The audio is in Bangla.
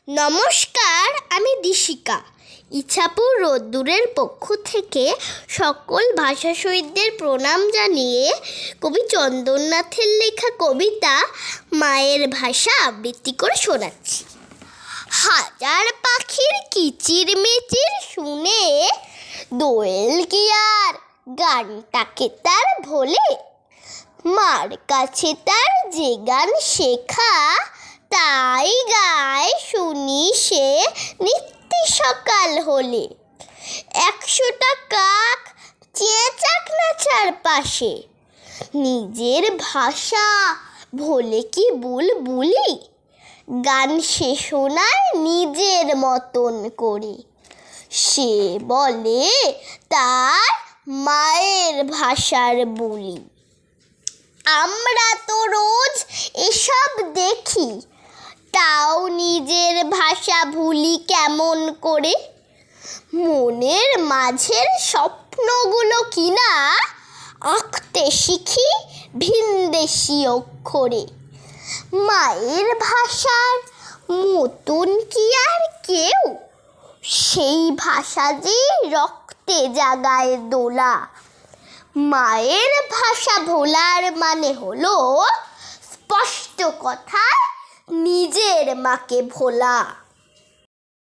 নমস্কার, আমি দিশিকা। ইছাপুর রোদ্দুরের পক্ষ থেকে সকল ভাষা শহীদদের প্রণাম জানিয়ে কবি চন্দননাথের লেখা কবিতা মায়ের ভাষা আবৃত্তি করে শোনাচ্ছি। হাজার পাখির কিচিরমিচির শুনে দোয়েল কি আর গানটাকে তার ভোলে, মার কাছে তার যে গান শেখা তাই গায় শুনি সে নিত্য সকাল হলে। 100টা কাক চেঁচাক না চারপাশে, নিজের ভাষা ভোলে কি বুলবুলি, গান সে শোনায় নিজের মতন করে। সে বলে তার মায়ের ভাষার বুলি। আমরা তো রোজ এসব দেখি, তাও নিজের ভাষা ভুলি কেমন করে। মনের মাঝের স্বপ্নগুলো কিনা আঁকতে শিখি ভিনদেশি অক্ষরে। মায়ের ভাষার মতন কি আর কেউ, সেই ভাষা যে রক্তে জাগায় দোলা। মায়ের ভাষা ভোলার মানে হলো স্পষ্ট কথায় নিজের মাকে ভোলা।